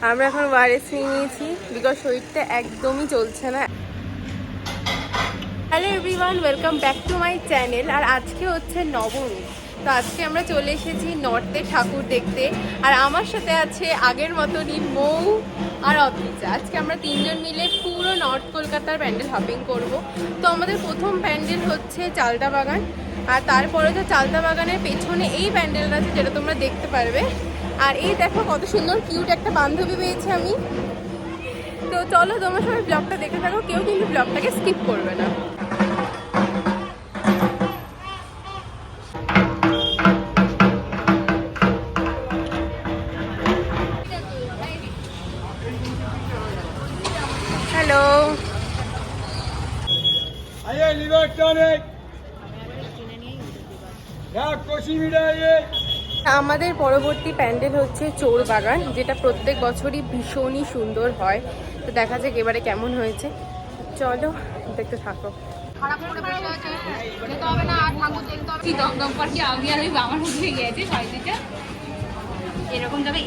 আমরা এখন ওয়ারেস নিয়ে নিয়েছি বিকজ শরীরটা একদমই চলছে না। Hello everyone, welcome back to my channel. আর আজকে হচ্ছে নবমী, তো আজকে আমরা চলে এসেছি নর্থে ঠাকুর দেখতে। আর আমার সাথে আছে আগের মতনই মৌ আর অদ্রিজা। আজকে আমরা তিনজন মিলে পুরো নর্থ কলকাতার প্যান্ডেল হপিং করব। তো আমাদের প্রথম প্যান্ডেল হচ্ছে চালতা বাগান, আর তারপরে তো চালতা বাগানের পেছনে এই প্যান্ডেলটা আছে যেটা তোমরা দেখতে পারবে। আর এই দেখো কত সুন্দর কিউট একটা বান্ধবী পেয়েছি আমি। তো চলো তোমরা সবাই ব্লগটা দেখে থাকো, কেউ কিন্তু ব্লগটাকে স্কিপ করবে না। হ্যালো, আমাদের পরবর্তী প্যান্ডেল হচ্ছে চোর বাগান, যেটা প্রত্যেক বছরই ভীষণই সুন্দর হয়। তো দেখা যাক এবারে কেমন হয়েছে, চলো দেখতে থাকো। এরকম যাবে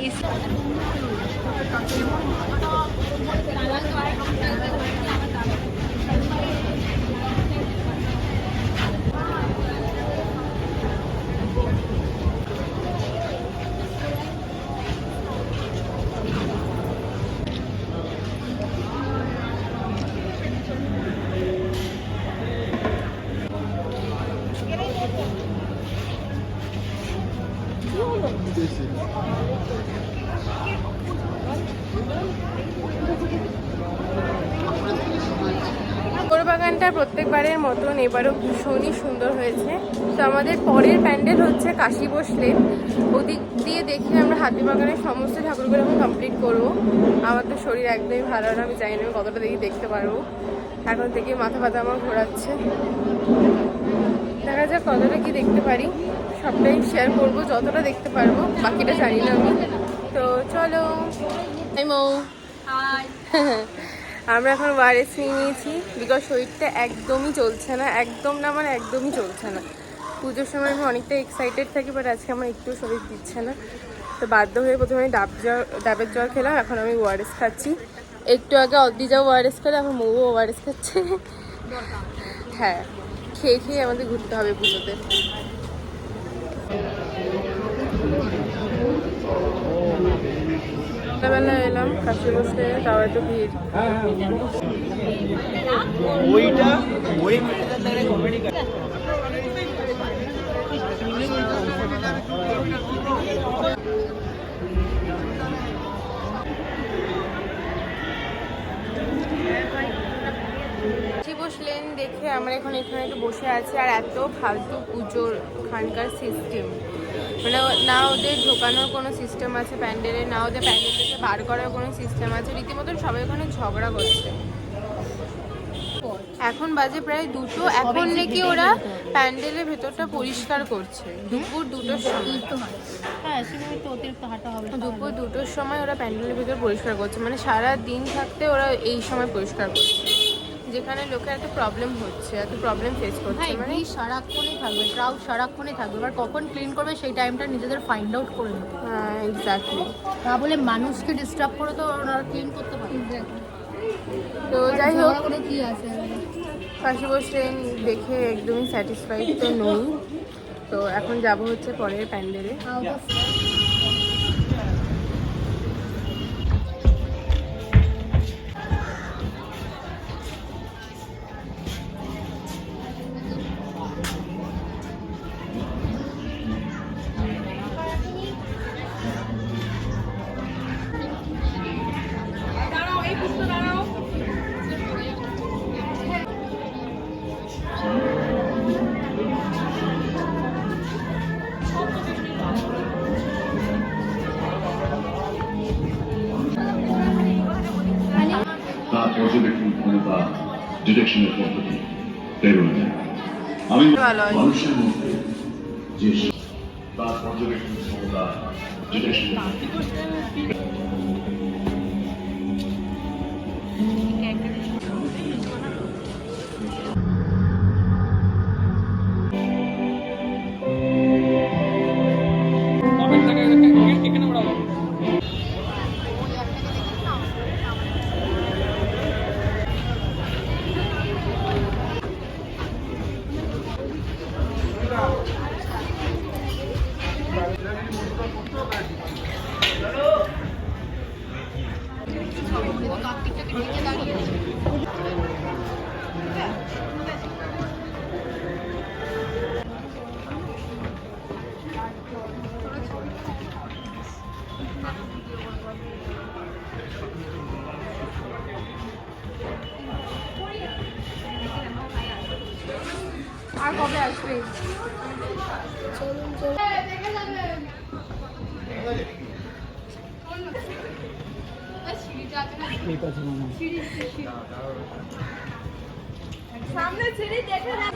চোর বাগানটা প্রত্যেকবারের মতন এবারও ভীষণই সুন্দর হয়েছে। তো আমাদের পরের প্যান্ডেল হচ্ছে কাশী বসলেন। ওদিক দিয়ে দেখে আমরা হাতিবাগানের সমস্ত ঠাকুরগুলো এখন কমপ্লিট করবো। আমার তো শরীর একদমই ভালো না, আমি জানি না আমি কতটা দেখতে পারবো। এখন থেকে মাথা ব্যথা আমার ঘোরাচ্ছে, দেখা যাক কতটা কি দেখতে পারি। সবটাই শেয়ার করবো যতটা দেখতে পারবো, বাকিটা জানি না আমি। তো চলো। আমরা এখন ওয়ারেস নিয়ে নিয়েছি বিকজ শরীরটা একদমই চলছে না, একদম না মানে একদমই চলছে না। পুজোর সময় আমি অনেকটা এক্সাইটেড থাকি, বাট আজকে আমার একটু শরীর দিচ্ছে না। তো বাধ্য হয়ে প্রথমে আমি ডাবের জল খেলাম, এখন আমি ওয়ারেস খাচ্ছি। একটু আগে অদ্রিজাও ওয়ারেস খেলে, এখন মৌও ওয়ারেস খাচ্ছে। হ্যাঁ, খেয়ে খেয়ে আমাদের ঘুরতে হবে পুজোতে। সন্ধ্যাবেলা এলাম কাশি বসতে, তাও এত ভিড়। বসলেন দেখে আমরা এখন এখানে একটু বসে আছি। আর এত ফালতু পুজোর খানকার সিস্টেম, মানে না ওদের ঢোকানোর কোনো সিস্টেম আছে প্যান্ডেলে, না ওদের প্যান্ডেল থেকে বার করার কোনো সিস্টেম আছে। রীতিমতন সবাই ওখানে ঝগড়া করছে। এখন বাজে প্রায় 2টো, এখন নাকি ওরা প্যান্ডেলের ভেতরটা পরিষ্কার করছে দুপুর 2টোর সময়। দুপুর 2টোর সময় ওরা প্যান্ডেলের ভেতর পরিষ্কার করছে, মানে সারা দিন থাকতে ওরা এই সময় পরিষ্কার করছে, যেখানে লোকের এত প্রবলেম হচ্ছে, এত প্রবলেম ফেস করছে। মানে সারাক্ষণই থাকবে, ক্রাউড সারাক্ষণই থাকবে, এবার কখন ক্লিন করবে সেই টাইমটা নিজেদের ফাইন্ড আউট করে নেবে। হ্যাঁ এক্স্যাক্টলি, না বলে মানুষকে ডিস্টার্ব করে তো ওনারা ক্লিন করতে পারে। তো যাই হোক, কি আছে কাশী বসলেন দেখে একদমই স্যাটিসফাইড তো নই। তো এখন যাব হচ্ছে পরের প্যান্ডেলে। পর্যবেক্ষণ ক্ষমতা ডিটেকশনের পদ্ধতি প্রেরণা দেয়। আমি মানুষের মধ্যে যে তার পর্যবেক্ষণ ক্ষমতা ডিটেকশনের আর কবে আসবে? সামনে ছেড়ে দেখে না।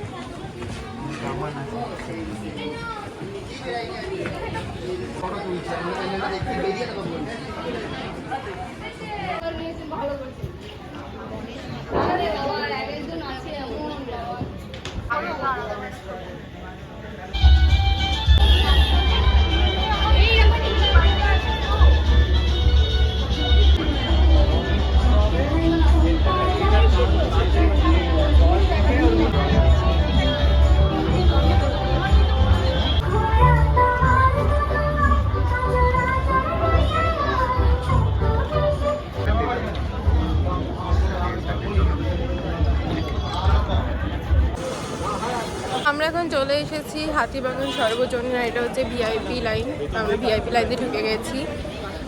আমরা এখন চলে এসেছি হাতিবাগান সর্বজনীন, আর এটা হচ্ছে ভিআইপি লাইন। আমরা ভিআইপি লাইনে ঢুকে গেছি।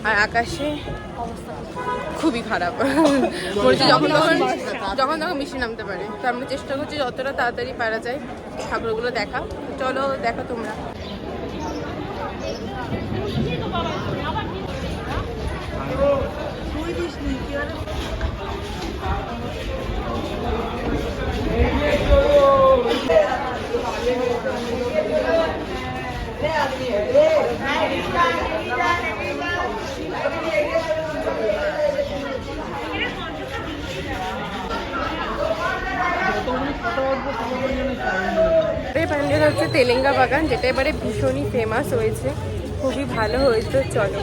আর আকাশে খুবই খারাপ বলছি, যখন তখন বৃষ্টি নামতে পারে। তো আমরা চেষ্টা করছি যতটা তাড়াতাড়ি পারা যায় ঠাকুরগুলো দেখা। চলো দেখো তোমরা। প্যান্ডেল হচ্ছে তেলেঙ্গা বাগান, যেটা এবারে ভীষণই ফেমাস হয়েছে, খুবই ভালো হয়েছে। চলো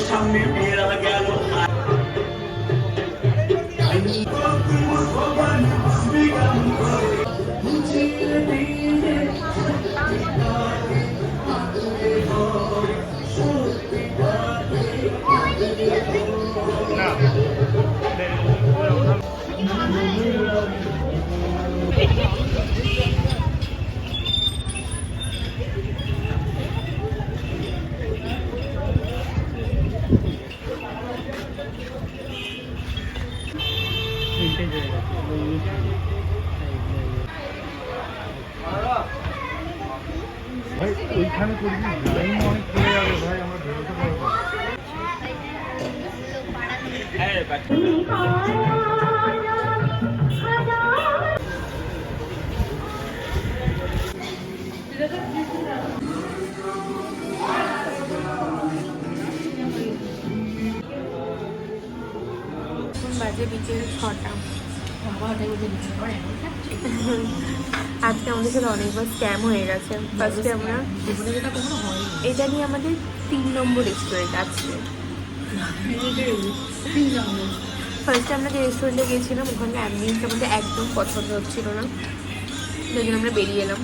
সামনে বেড়া গেল ওইখানে করবি, লাইন অনেক পড়ে যাবে ভাই, আমরা বেরোতে পারবো। বাজে বিকেল 6টা। আজকে আমাদের সাথে অনেকবার স্ক্যাম হয়ে গেছে। ফার্স্টে আমরা এটা নিয়ে আমাদের 3 নম্বর রেস্টুরেন্ট আছে। ফার্স্টে আমরা যে রেস্টুরেন্টে গিয়েছিলাম ওখানে অ্যাম্বিয়েন্সটা আমাদের একদম পছন্দ হচ্ছিল না, সেই জন্য আমরা বেরিয়ে এলাম।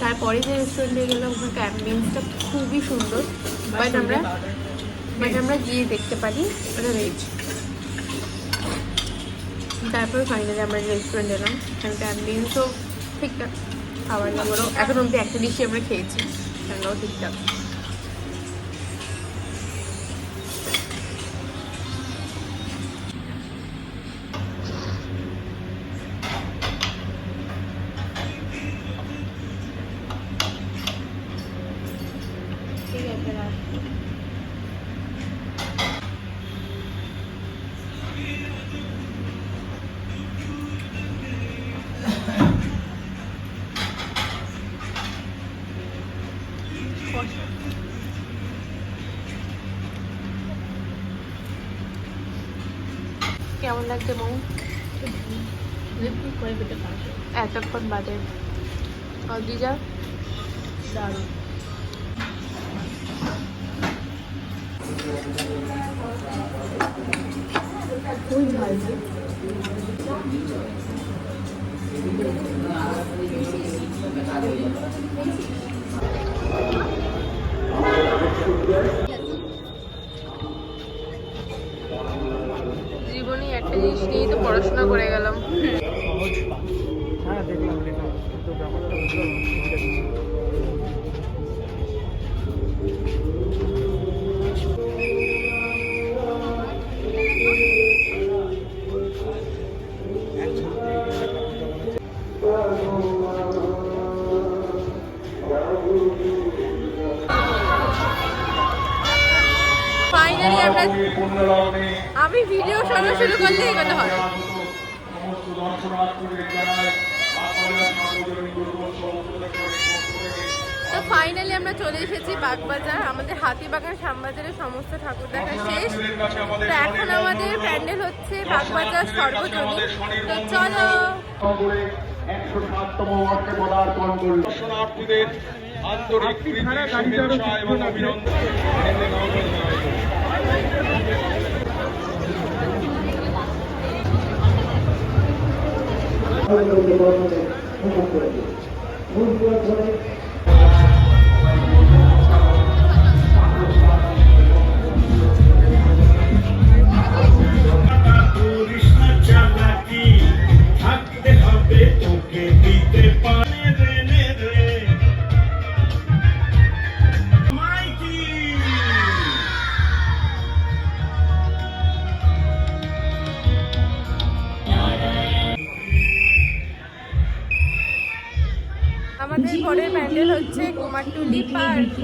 তারপরে যে রেস্টুরেন্টে গেলাম ওখানকার অ্যাম্বিয়েন্সটা খুবই সুন্দর, বাট আমরা গিয়ে দেখতে পারি ওটা ভেজ। তারপর ফাইনালি আমরা রেস্টুরেন্ট এলাম, এখানটা অ্যাম্বিয়েন্সও ঠিকঠাক, খাবার দাবারও এখন অব্দি একটা ডিশই আমরা খেয়েছি, রান্নাও ঠিকঠাক। ঠিক আছে, রাখছি। কেমন লাগছে মৌ? এতক্ষণ বাদে অদ্রিজা দারুণ। করে গেলাম। সহজ পা। হ্যাঁ দেখলাম কিন্তু ব্যাপারটা বুঝলাম ফাইনালি আমি ভিডিও শুরু করলে এগুলো হয়। তো ফাইনালি আমরা চলে এসেছি বাগবাজার। আমাদের হাতিবাগান শ্যামবাজারের সমস্ত ঠাকুর দেখা শেষ। তো এখন আমাদের প্যান্ডেল হচ্ছে বাগবাজার সর্বজনীন। তো চলো। 107তম বর্ষে পদার্পণ করল। দর্শনার্থীদের আন্তরিক প্রীতি, শুভেচ্ছা এবং অভিনন্দন। আমাদের পরের প্যান্ডেল হচ্ছে কুমারটুলি পার্ক।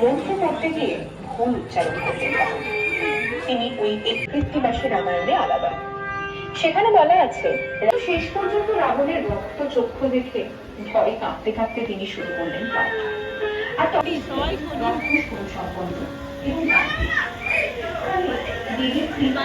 মন্ত্র করতে গিয়ে ভুল উচ্চারণ করতেন তিনি ওই কৃত্তিবাসী রামায়ণে আলাদা। সেখানে বলা আছে শেষ পর্যন্ত রাবণের রক্ত চক্ষু দেখে ভয় কাঁপতে কাঁপতে তিনি শুরু করলেন পাঠ। আর তবে সম্পন্ন এবং দেবীর কৃপা